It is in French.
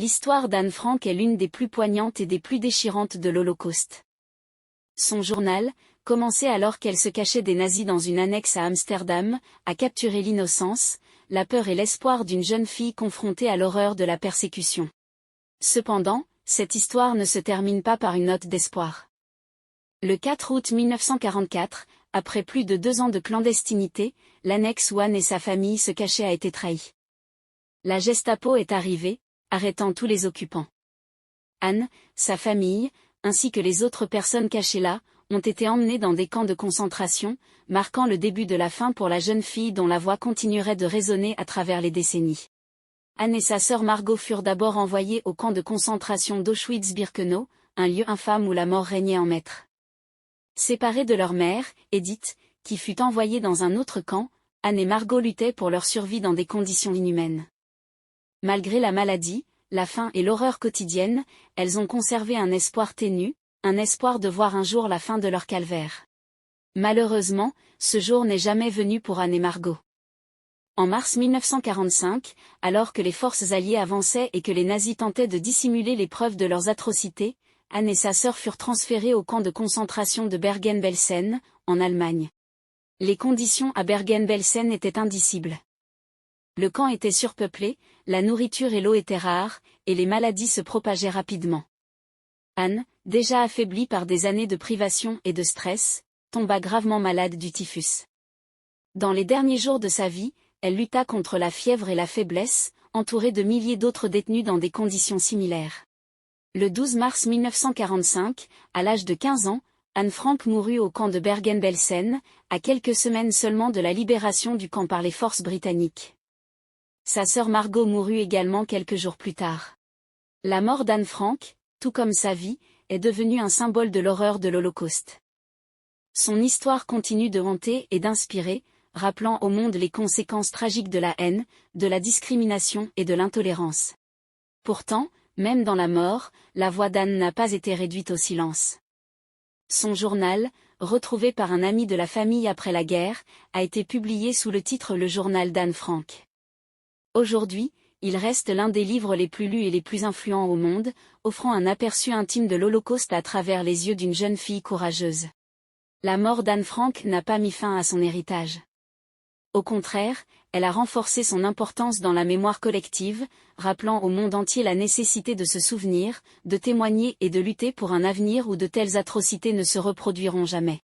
L'histoire d'Anne Frank est l'une des plus poignantes et des plus déchirantes de l'Holocauste. Son journal, commencé alors qu'elle se cachait des nazis dans une annexe à Amsterdam, a capturé l'innocence, la peur et l'espoir d'une jeune fille confrontée à l'horreur de la persécution. Cependant, cette histoire ne se termine pas par une note d'espoir. Le 4 août 1944, après plus de 2 ans de clandestinité, l'annexe où Anne et sa famille se cachaient a été trahie. La Gestapo est arrivée, arrêtant tous les occupants. Anne, sa famille, ainsi que les autres personnes cachées là, ont été emmenées dans des camps de concentration, marquant le début de la fin pour la jeune fille dont la voix continuerait de résonner à travers les décennies. Anne et sa sœur Margot furent d'abord envoyées au camp de concentration d'Auschwitz-Birkenau, un lieu infâme où la mort régnait en maître. Séparées de leur mère, Edith, qui fut envoyée dans un autre camp, Anne et Margot luttaient pour leur survie dans des conditions inhumaines. Malgré la maladie, la faim et l'horreur quotidienne, elles ont conservé un espoir ténu, un espoir de voir un jour la fin de leur calvaire. Malheureusement, ce jour n'est jamais venu pour Anne et Margot. En mars 1945, alors que les forces alliées avançaient et que les nazis tentaient de dissimuler les preuves de leurs atrocités, Anne et sa sœur furent transférées au camp de concentration de Bergen-Belsen, en Allemagne. Les conditions à Bergen-Belsen étaient indicibles. Le camp était surpeuplé, la nourriture et l'eau étaient rares, et les maladies se propageaient rapidement. Anne, déjà affaiblie par des années de privation et de stress, tomba gravement malade du typhus. Dans les derniers jours de sa vie, elle lutta contre la fièvre et la faiblesse, entourée de milliers d'autres détenus dans des conditions similaires. Le 12 mars 1945, à l'âge de 15 ans, Anne Frank mourut au camp de Bergen-Belsen, à quelques semaines seulement de la libération du camp par les forces britanniques. Sa sœur Margot mourut également quelques jours plus tard. La mort d'Anne Frank, tout comme sa vie, est devenue un symbole de l'horreur de l'Holocauste. Son histoire continue de hanter et d'inspirer, rappelant au monde les conséquences tragiques de la haine, de la discrimination et de l'intolérance. Pourtant, même dans la mort, la voix d'Anne n'a pas été réduite au silence. Son journal, retrouvé par un ami de la famille après la guerre, a été publié sous le titre Le Journal d'Anne Frank. Aujourd'hui, il reste l'un des livres les plus lus et les plus influents au monde, offrant un aperçu intime de l'Holocauste à travers les yeux d'une jeune fille courageuse. La mort d'Anne Frank n'a pas mis fin à son héritage. Au contraire, elle a renforcé son importance dans la mémoire collective, rappelant au monde entier la nécessité de se souvenir, de témoigner et de lutter pour un avenir où de telles atrocités ne se reproduiront jamais.